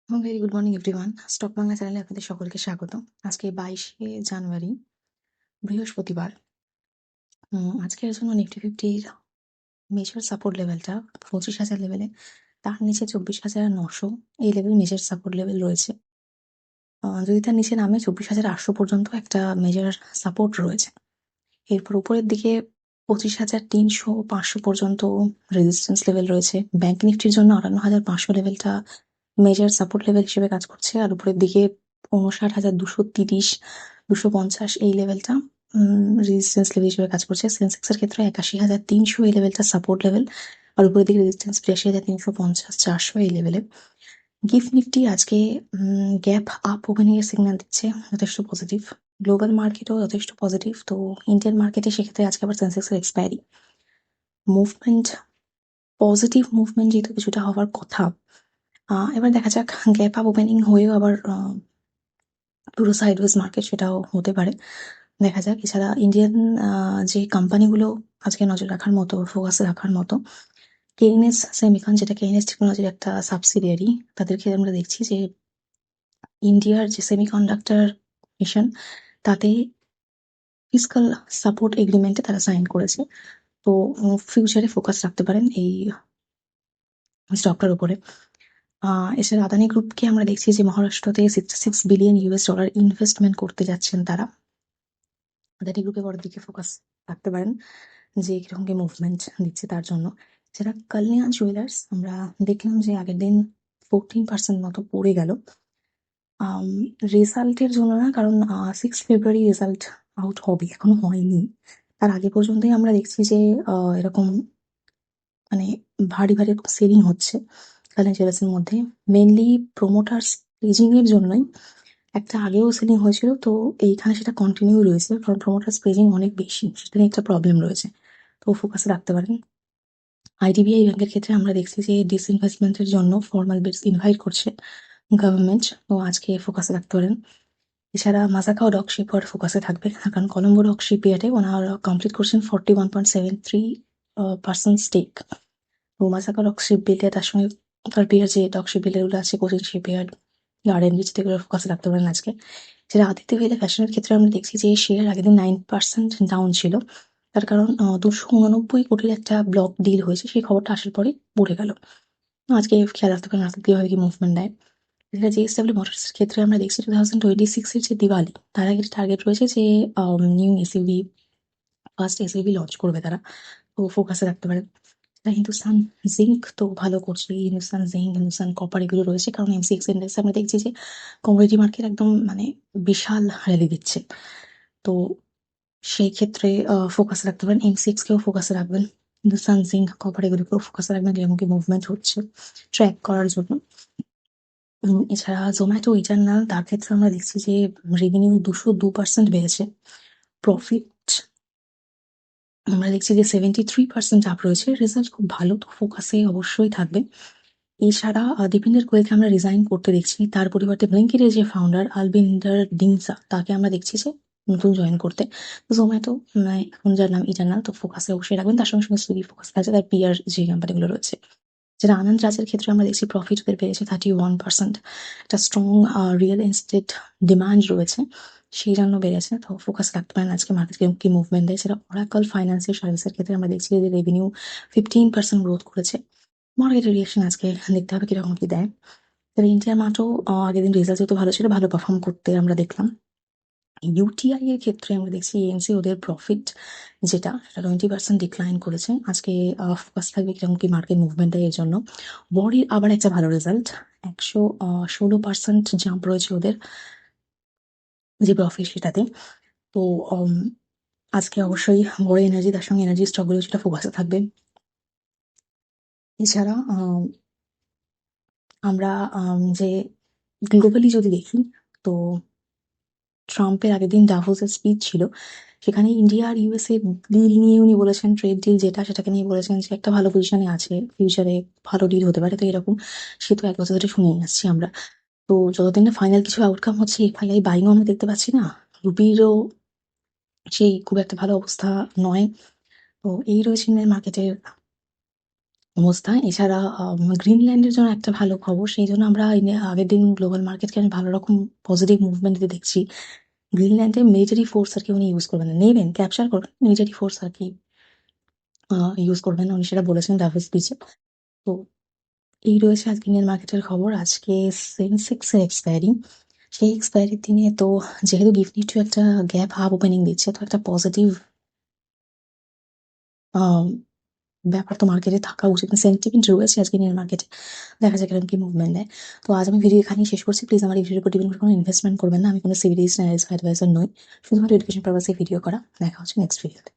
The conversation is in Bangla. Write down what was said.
Very good morning everyone. Stock Bangla চ্যানেলে আপনাদের সকলকে স্বাগত। আজকে 22শে জানুয়ারি, বৃহস্পতিবার। আজকের জন্য নিফটি ফিফটির মেজর সাপোর্ট লেভেলটা 25,000 লেভেলে, তার নিচে 24,900 এই লেভেল মেজর সাপোর্ট লেভেল রয়েছে। যদি তার নিচে নামে 24,800 পর্যন্ত একটা মেজর সাপোর্ট রয়েছে। এরপর উপরের দিকে 25,300 500 পর্যন্ত রেজিস্ট্যান্স লেভেল রয়েছে। ব্যাংক নিফটির জন্য 58,500 লেভেলটা মেজর সাপোর্ট লেভেল হিসেবে কাজ করছে। আর উপরের দিকে 59,230 250 এই লেভেলটা রেজিস্ট্যান্স লেভেল হিসেবে কাজ করছে। সেন্সেক্সের ক্ষেত্রে 81,300 এই লেভেলটা সাপোর্ট লেভেল, আর উপরের দিকে রেজিস্ট্যান্স 82,350 400 এই লেভেলে। গিফট নিফটি আজকে গ্যাপ আপ ওপেনিং এর সিগন্যাল দিচ্ছে, যথেষ্ট পজিটিভ। গ্লোবাল মার্কেটও যথেষ্ট পজিটিভ। তো ইন্ডিয়ান মার্কেটে সেক্ষেত্রে আজকে আবার সেন্সেক্সের এক্সপায়ারি মুভমেন্ট, পজিটিভ মুভমেন্ট যেহেতু কিছুটা হওয়ার কথা। এবার দেখা যাক, গ্যাপ আপ ওপেনিং হয়েও আবার পুরো সাইডওয়েজ মার্কেট সেটাও হতে পারে, দেখা যাক। এছাড়া ইন্ডিয়ান যে কোম্পানিগুলো আজকে নজর রাখার মতো, ফোকাসে রাখার মতো, কেইনেস সেমিকন, যেটা কেইনেস টেকনোলজির একটা সাবসিডিয়ারি, তাদেরকে আমরা দেখছি যে ইন্ডিয়ার যে সেমিকন্ডাক্টর মিশন, তাতে ফিসকাল সাপোর্ট এগ্রিমেন্টে তারা সাইন করেছে। তো ফিউচারে ফোকাস রাখতে পারেন এই স্টকটার উপরে। এছাড়া আদানি গ্রুপকে আমরা দেখছি যে মহারাষ্ট্রতে $66 বিলিয়ন ইনভেস্টমেন্ট করতে যাচ্ছেন তারা। আদানি গ্রুপে পরের দিকে ফোকাস রাখতে পারেন যে কিরকম কি মুভমেন্ট দিচ্ছে তার জন্য। যারা কল্যাণ জুয়েলার্স, আমরা দেখলাম যে আগের দিন 14% মতো পড়ে গেল। রেজাল্টের জন্য না, কারণ 6 ফেব্রুয়ারি রেজাল্ট আউট হবে, এখনো হয়নি। তার আগে পর্যন্তই আমরা দেখছি যে এরকম মানে ভারী ভারী সেলিং হচ্ছে কল্যাণ জুয়েলার্সের মধ্যে, মেনলি প্রোমোটার্স পেজিং এর জন্যই। একটা আগেও সেলিং হয়েছিল, তো এইখানে সেটা কন্টিনিউ রয়েছে, কারণ প্রোমোটার্স পেজিং অনেক বেশি, সেটা নিয়ে একটা প্রবলেম রয়েছে, তো ফোকাসে রাখতে পারেন। আইডিবিআই ব্যাংকের ক্ষেত্রে আমরা দেখছি যে ডিসইনভেস্টমেন্টের জন্য ফর্মাল বিডস ইনভাইট করছে গভর্নমেন্ট, তো আজকে ফোকাসে রাখতে পারেন। এছাড়া মাজাকাও ডক শিপইয়ার্ড ফোকাসে থাকবে, কারণ কলম্বো ডক শিপইয়ার্ডে ওনার কমপ্লিট করছেন 41.73% স্টেক। তো মাজাকা ডক শিপবিল্ডে তার সঙ্গে তার পেয়ার যে ডক শিপবিল্ডারগুলো আছে, কোচিং শিপইয়ার্ড, গার্ডেনরিচ, এগুলো ফোকাসে রাখতে পারেন আজকে। যেটা আদিত্য বিড়লা ফ্যাশনের ক্ষেত্রে আমরা দেখছি যে শেয়ার আগের দিন 9% ডাউন ছিল, তার কারণ 289 কোটির একটা ব্লক ডিল হয়েছে, সেই খবরটা আসার পরে পড়ে গেল। আজকে খেয়াল রাখতে পারেন আজকে কিভাবে কি মুভমেন্ট দেয়। যেটা জেএসডব্লিউ মোটরসের ক্ষেত্রে আমরা দেখছি 2026 এর যে দিওয়ালি, তার আগে টার্গেট রয়েছে যে new SUV, first SUV launch করবে তারা, তো ফোকাসে রাখতে পারেন। হিন্দুস্তান জিঙ্ক তো ভালো করছে, হিন্দুস্তান জিঙ্ক, হিন্দুস্তান কপার এগুলো রয়েছে, কারণ এমসিএক্স ইন্ডেক্স আমরা দেখছি যে কমোডিটি মার্কেট একদম বিশাল র্যালি দিচ্ছে, তো সেই ক্ষেত্রে ফোকাস রাখতে পারেন। এমসিএক্স কেও ফোকাসে রাখবেন, হিন্দুস্তান জিঙ্ক, কপার এগুলোকেও ফোকাসে রাখবেন, যেমন কি মুভমেন্ট হচ্ছে ট্র্যাক করার জন্য। এছাড়া জোম্যাটো ইটারনাল, তার ক্ষেত্রে আমরা দেখছি যে রেভিনিউ 202% বেড়েছে, প্রফিট আমরা দেখছি যে 73% আপ রয়েছে, রেজাল্ট খুব ভালো, তো ফোকাসে অবশ্যই থাকবে। এছাড়া দীপিন্দর গোয়েলকে আমরা রিজাইন করতে দেখছি, তার পরিবর্তে ব্লিঙ্কিটের যে ফাউন্ডার আলবিন্দার ডিনসা, তাকে আমরা দেখছি যে নতুন জয়েন করতে। জোম্যাটো এখন যার নাম ইটারনাল, তো ফোকাসে অবশ্যই রাখবেন। তার সঙ্গে সঙ্গে সুইগি ফোকাস আছে, তার পিআর যে কোম্পানিগুলো রয়েছে। যেটা আনন্দ রাজের ক্ষেত্রে আমরা দেখছি প্রফিট ওদের বেড়েছে 31%, একটা স্ট্রং রিয়েল এস্টেট ডিমান্ড রয়েছে, সেই জন্য বেড়েছে, তো ফোকাস রাখতে পারেন আজকে মার্কেট কি মুভমেন্ট দেয়। সেটা ওরাকল ফাইন্যান্সিয়াল সার্ভিসের ক্ষেত্রে আমরা দেখছি যে রেভিনিউ 15% গ্রোথ করেছে। মার্কেটের রিয়াকশন আজকে দেখতে হবে কিরকম কি দেয়। তবে ইন্ডিয়া মার্টও আগের দিন রেজাল্ট যেহেতু ভালো ছিল, ভালো পারফর্ম করতে আমরা দেখলাম। ইউটিআই এর ক্ষেত্রে আমরা দেখছি এএমসি ওদের প্রফিট যেটা, সেটা 20% ডিক্লাইন করেছে। আজকে ফোকাস থাকবে কিরকম কি মার্কেট মুভমেন্ট এর জন্য। বড়ির আবার একটা ভালো রেজাল্ট, 116% জাম্প রয়েছে ওদের যে প্রফিট সেটাতে। তো আজকে অবশ্যই বড় এনার্জি, তার সঙ্গে এনার্জি স্টকগুলো সেটা ফোকাসে থাকবে। এছাড়া আমরা যে গ্লোবালি যদি দেখি, তো ট্রাম্পের আগের দিন ডাভোসের স্পিচ ছিল, সেখানে ইন্ডিয়া আর ইউএসএ ডিল নিয়ে উনি বলেছেন, ট্রেড ডিল যেটা, সেটাকে নিয়ে বলেছেন যে একটা ভালো পজিশনে আছে, ফিউচারে ভালো ডিল হতে পারে। তো এরকম সে তো 1 বছর ধরে শুনেই আসছি আমরা। তো যতদিন না ফাইনাল কিছু আউটকাম হচ্ছে, এফআইআই বাইংও আমরা দেখতে পাচ্ছি না, রুপিরও সেই খুব একটা ভালো অবস্থা নয়। তো এই রয়েছে ইন্ডিয়ান মার্কেটের অবস্থা। এছাড়া গ্রিনল্যান্ডের জন্য একটা ভালো খবর। সেই জন্য আমরা আগের দিন গ্লোবাল মার্কেটকে আমি ভালো রকম পজিটিভ মুভমেন্ট দিতে দেখছি। গ্রিনল্যান্ডে মিলিটারি ফোর্স আর কি উনি ইউজ করবেন না। নেবেন, ক্যাপচার করবেন, মিলিটারি ফোর্স আর কি ইউজ করবেন না। উনি সেটা বলেছেন ডাভোস স্পিচে। তো এই রয়েছে আজকে ইন্ডিয়ান মার্কেটের খবর। আজকে সেন্সেক্সের এক্সপায়ারি। সেই এক্সপায়ারির দিনে তো যেহেতু গিফট নিফটিও একটা গ্যাপ হাফ ওপেনিং দিচ্ছে, তো একটা পজিটিভ ব্যাপার তো মার্কেটে থাকা উচিত। সেন্টিমেন্ট রয়েছে আজকে ইন্ডিয়ান মার্কেটে। দেখা যাক এরকম কি মুভমেন্ট দেয়। তো আজ আমি ভিডিও এখানেই শেষ করছি। প্লিজ আমার এই ভিডিওর উপর ডিপেন্ড করে কোনো ইনভেস্টমেন্ট করবেন না। আমি কোনো সিভিলিস্ট অ্যানালিস্ট অ্যাডভাইজার নই। শুধুমাত্র এডুকেশন পারপাসে ভিডিও করা। দেখা হচ্ছে নেক্সট ভিডিওতে।